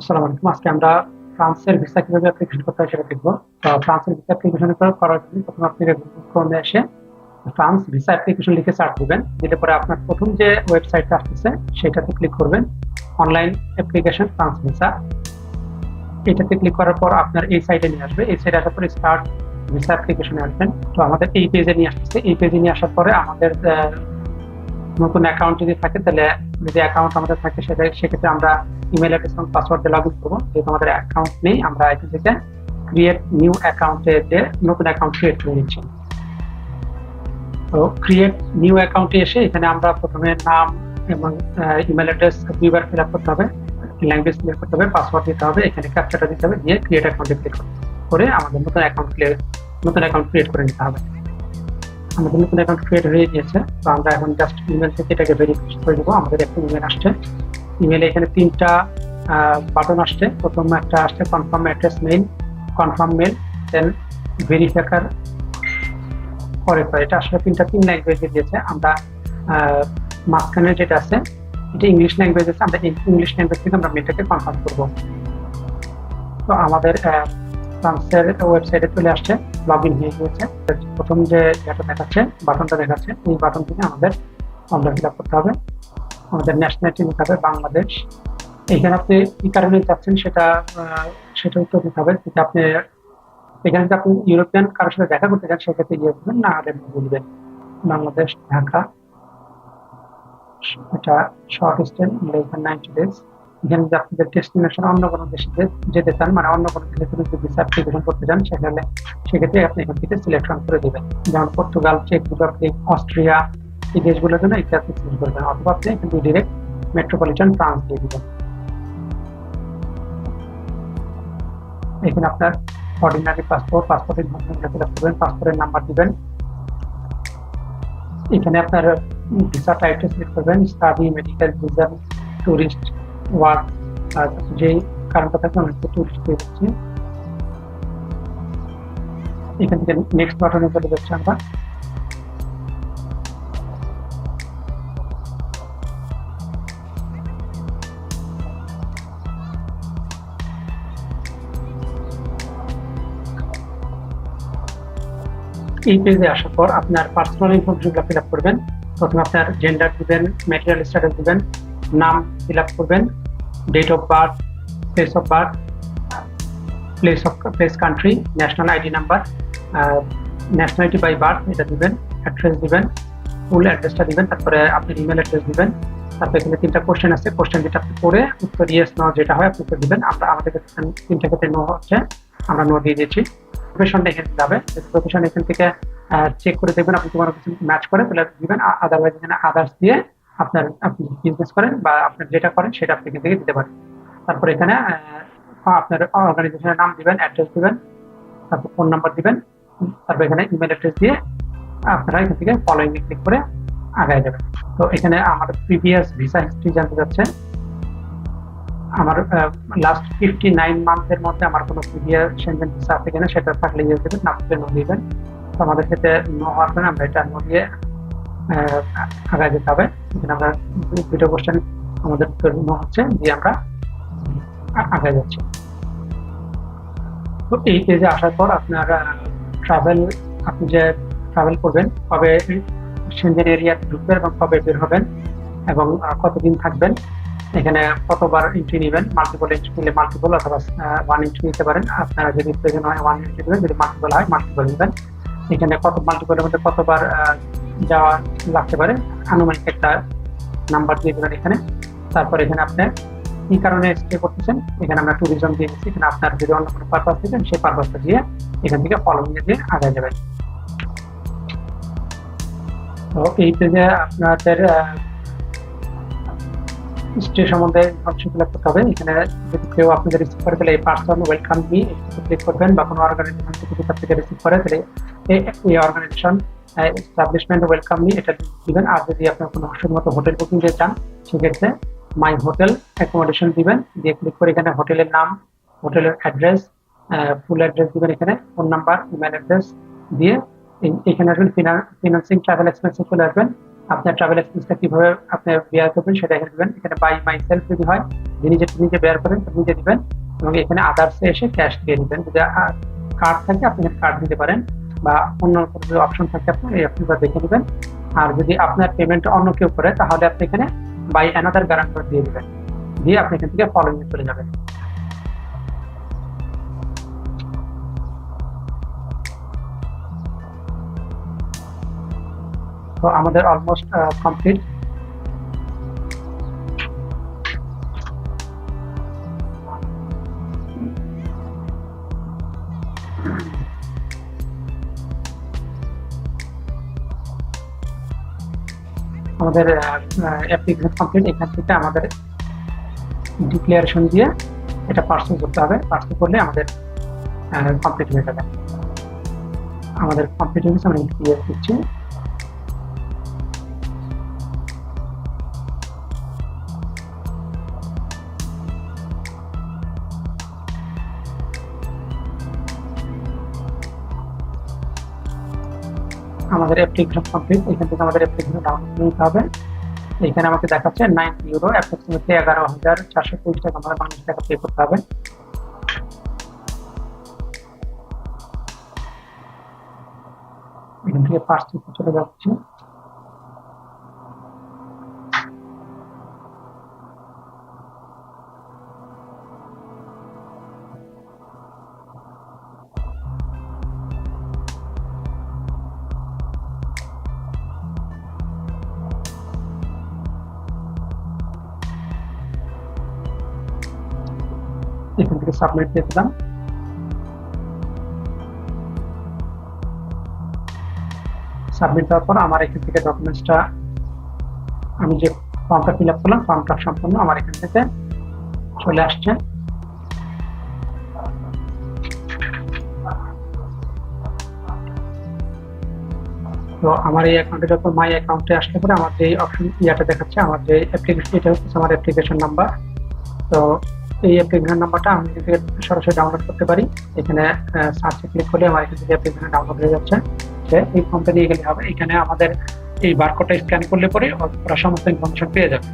আসসালামু আলাইকুম। আজকে আমরা ফ্রান্সের ভিসা কিভাবে অ্যাপ্লিকেশন করতে হয় সেটা দেখবো। তো ফ্রান্সের ভিসা অ্যাপ্লিকেশন করার জন্য প্রথমে আপনি গুগল ক্রোমে এসে ফ্রান্স ভিসা অ্যাপ্লিকেশন লিখে সার্চ দিবেন। দিলে পরে আপনার প্রথম যে ওয়েবসাইটটা আসতেছে সেটাতে ক্লিক করবেন, অনলাইন অ্যাপ্লিকেশন ফ্রান্স ভিসা। এটাতে ক্লিক করার পর আপনার এই সাইটে নিয়ে আসবে। এই সাইটে আসার পরে স্টার্ট ভিসা অ্যাপ্লিকেশনে আসবেন। তো আমাদের এই পেজে নিয়ে আসতেছে। এই পেজে নিয়ে আসার পরে আমাদের নতুন অ্যাকাউন্ট যদি থাকে, তাহলে যদি অ্যাকাউন্ট আমাদের থাকে সেক্ষেত্রে আমরা ইমেল অ্যাড্রেস এবং পাসওয়ার্ড দিয়ে লগ ইন করবো। যেহেতু আমাদের অ্যাকাউন্ট নেই, আমরা এখান থেকে ক্রিয়েট নিউ অ্যাকাউন্টে যে নতুন অ্যাকাউন্ট ক্রিয়েট করে নিচ্ছি। তো ক্রিয়েট নিউ অ্যাকাউন্টে এসে এখানে আমরা প্রথমে নাম এবং ইমেল অ্যাড্রেস দুইবার ফিল আপ করতে হবে, ল্যাঙ্গুয়েজ সিলেক্ট করতে হবে, পাসওয়ার্ড দিতে হবে, এখানে ক্যাপচাটা দিতে হবে, দিয়ে ক্রিয়েট অ্যাকাউন্টে ক্লিক করে আমাদের নতুন অ্যাকাউন্ট ক্রিয়েট করে নিতে হবে। আমাদের নতুন অ্যাকাউন্ট ক্রিয়েট হয়ে গিয়েছে। তো আমরা এখন জাস্ট ইমেল থেকে এটাকে ভেরিফাই করে দেবো। আমাদের একটা ইমেল আসছে। ইমেলে এখানে তিনটা বাটন আসছে। প্রথম একটা আসছে confirm address mail, confirm mail, then ভেরিফাইকার করে। এটা আসলে তিন ল্যাঙ্গুয়েজে দিয়েছে। আমরা মাঝখানে যেটা আছে এটা ইংলিশ ল্যাঙ্গুয়েজ আছে। আমরা ইংলিশ ল্যাঙ্গুয়েজ থেকে আমরা মেলটাকে কনফার্ম করবো। তো আমাদের ফ্রান্সের ওয়েবসাইটে চলে আসছে, লগ ইন হয়ে গিয়েছে। প্রথম যে যেটা দেখাচ্ছে, বাটনটা দেখাচ্ছে, এই বাটন থেকে আমাদের ফর্মটা ফিল আপ করতে হবে। আমাদের ন্যাশনালিটি নিতে হবে বাংলাদেশ। এখানে আপনি কি কারণে যাচ্ছেন সেটা উত্তর দিতে হবে। যদি আপনি এখানে যদি আপনি ইউরোপিয়ান কারোর সাথে দেখা করতে চান সেক্ষেত্রে ইয়ে করবেন, না হলে বলবেন বাংলাদেশ ঢাকা। এটা শর্ট স্টে, এখানে 90 ডেজ। এখানে যদি আপনাদের ডেস্টিনেশন অন্য কোনো দেশে যেতে চান, মানে অন্য কোনো দেশে যদি ভিসা অ্যাপ্লিকেশন করতে চান, সেক্ষেত্রে আপনি এখান থেকে সিলেকশন করে দেবেন। যেমন পর্তুগাল, চেক রিপাবলিক, অস্ট্রিয়া, এই দেশগুলোর জন্য এটা আপনি সিলেক্ট করবেন, অথবা আপনি কিন্তু ডিরেক্ট মেট্রোপলিটন ফ্রান্স দিয়ে দিবেন। এখানে আপনার অর্ডিনারি পাসপোর্টের ফিল আপ করবেন, পাসপোর্টের নাম্বার দিবেন। এখানে আপনার ভিসা টাইপটা সিলেক্ট করবেন, study, medical, visa, tourist, work. যেই কারণটা থাকে আমি টুরিস্ট দিয়ে দিচ্ছি। এখান থেকে নেক্সট বাটনে চলে যাচ্ছে আমরা। এই পেজে আসার পর আপনার পার্সোনাল ইনফরমেশনগুলো ফিল আপ করবেন। প্রথমে আপনার জেন্ডার দিবেন, ম্যাটেরিয়াল স্ট্যাটাস দিবেন, নাম ফিল আপ করবেন, date of birth, place of birth, place country, national ID number, nationality by birth এটা দিবেন, অ্যাড্রেস দিবেন, ফুল অ্যাড্রেসটা দিবেন, তারপরে আপনি ইমেল অ্যাড্রেস দিবেন। তারপরে এখানে তিনটা কোশ্চেন আছে, কোশ্চেন যেটা আপনি পড়ে উত্তর ইয়েস নো যেটা হয় আপনি উত্তর দিবেন। আমাদের তিনটা ক্ষেত্রে নো হচ্ছে, আমরা নো দিয়ে দিয়েছি। প্রফেশনটা এখানে যাবে, প্রফেশন এখান থেকে চেক করে দেখবেন আপনি কোনো কিছু ম্যাচ করে তাহলে দিবেন, আদারওয়াইজ এখানে আদার্স দিয়ে আপনি বিজনেস করেন বা আপনার যেটা করেন সেটা আপনি এখান থেকে দিতে পারেন। তারপর এখানে আপনার অর্গানাইজেশনের নাম দিবেন, অ্যাড্রেস দিবেন, তারপর ফোন নাম্বার দিবেন, তারপর এখানে ইমেল অ্যাড্রেস দিয়ে আপনারা এখান থেকে ফলোইং এ ক্লিক করে আগায় যাবেন। তো এখানে আমার প্রিভিয়াস ভিসা হিস্ট্রি জানতে যাচ্ছে। আমার লাস্ট 59 মান্থের মধ্যে আমার কোনো প্রিভিয়াস সেনজেন ভিসা আছে কিনা সেটা থাকলে ইয়ে দেবেন, না থাকলে নো দিবেন। তো আমাদের ক্ষেত্রে নো হওয়ার কারণে আমরা এটা নো দিয়ে আগায় যেতে হবে। এখানে আমরা দুটো কোশ্চেন আমাদের নো হচ্ছে, দিয়ে আমরা আগায় যাচ্ছি। তো এই পেজে আসার পর আপনার আপনি যে ট্রাভেল করবেন, কবে সেনজেন এরিয়াতে ঢুকবেন এবং কবে বের হবেন এবং কতদিন থাকবেন, এখানে কতবার এন্ট্রি নেবেন, মাল্টিপল এন্ট্রি নিলে মাল্টিপল অথবা ওয়ান এন্ট্রি নিতে পারেন। আপনারা যদি প্রয়োজন হয় ওয়ান এন্ট্রি দেবেন, যদি মাল্টিপল হয় মাল্টিপল নেবেন। এখানে মাল্টিপলের মধ্যে কতবার যাওয়া লাগতে পারে আনুমানিক একটা নাম্বার দিয়ে দেবেন এখানে। তারপর এখানে আপনি কি কারণে স্টে করতেছেন, এখানে আমরা ট্যুরিজম দিয়ে দিচ্ছি। এখানে আপনার যদি অন্য কোনো পারপাস দিবেন সেই পারপাসটা দিয়ে এখান থেকে ফলোইং দিয়ে আগায় যাবেন। তো এই পেজে আপনাদের স্টে সম্বন্ধে ইনফরমেশন ফিল আপ করতে হবে। এখানে যদি কেউ আপনাদের রিসিভ করে তাহলে এই পার্সন ওয়েলকাম মি ক্লিক করবেন, বা কোনো অর্গানাইজেশন থেকে যদি আপনাকে রিসিভ করে তাহলে এই অর্গানাইজেশন এস্টাবলিশমেন্ট ওয়েলকাম মি এটা দিবেন। আর যদি আপনার কোনো শুধুমাত্র হোটেল বুকিং দিয়ে চান সেক্ষেত্রে মাই হোটেল অ্যাকোমোডেশন দিবেন, দিয়ে ক্লিক করে এখানে হোটেলের নাম, হোটেলের অ্যাড্রেস, ফুল অ্যাড্রেস দিবেন, এখানে ফোন নাম্বার, ইমেল অ্যাড্রেস দিয়ে এখানে আসবেন। ফিনান্সিং ট্রাভেল এক্সপেন্সে চলে আসবেন। আপনার ট্রাভেল এক্সপেন্সটা কিভাবে আপনি বেয়ার করবেন সেটা এখানে দিবেন। এখানে বাই মাই সেলফ যদি হয়, যিনি যেটা নিজে বেয়ার করেন নিজে দিবেন, এবং এখানে আদার্সে এসে ক্যাশ দিয়ে দিবেন। যদি কার্ড থাকে আপনি এখানে কার্ড দিতে পারেন, বা অন্য কোনো যদি অপশন থাকে আপনি এই অপশনটা দেখে নেবেন। আর যদি আপনার পেমেন্ট অন্য কেউ করে তাহলে আপনি এখানে বাই অ্যানাদার গ্যারান্টর দিয়ে দিবেন, দিয়ে আপনি এখান থেকে ফলোইং চলে যাবেন। তো আমাদের অলমোস্ট কমপ্লিট। আমাদের অ্যাপ্লিকেশন কমপ্লিট। এখান থেকে আমাদের ডিক্লারেশন দিয়ে এটা পার্সেল করতে হবে। পার্সেল করলে আমাদের কমপ্লিট হয়ে যাবে। আমাদের কমপ্লিট হয়ে গেছে, আমরা ক্লিয়ার দিচ্ছি। আমাদের অ্যাপ্লিকেশন কমপ্লিট। এখান থেকে আমাদের অ্যাপ্লিকেশন ডাউনলোড নিতে হবে। এখানে আমাকে দেখাচ্ছে 90 ইউরো, অ্যাপ্রক্সিমেটলি 11,420 টাকা আমাদের বাংলাদেশ টাকা পে করতে হবে। এখান থেকে পার্সেল চলে যাচ্ছে। এখান থেকে সাবমিট দিয়ে দিলাম। সাবমিট দেওয়ার পর আমার এখান থেকে ডকুমেন্টসটা, আমি যে ফর্মটা ফিল আপ করলাম, ফর্মটা সম্পূর্ণ আমার এখান থেকে চলে আসছে। তো আমার এই অ্যাকাউন্টের উপর মাই অ্যাকাউন্টে আসলে পরে আমার যে অপশন ইয়াটা দেখাচ্ছে, আমার যে অ্যাপ্লিকেশন, এটা হচ্ছে আমার অ্যাপ্লিকেশন নাম্বার। তো এই অ্যাপ্লিকেশন নাম্বারটা আমি এখান থেকে সরাসরি ডাউনলোড করতে পারি। এখানে সার্চে ক্লিক করলে আমার এখান থেকে অ্যাপ্লিকেশন ডাউনলোড হয়ে যাচ্ছে। এই ফর্মটা নিয়ে গেলে হবে। এখানে আমাদের এই বারকোডটা স্ক্যান করলে পরে ওরা সমস্ত ইনফরমেশন পেয়ে যাবে।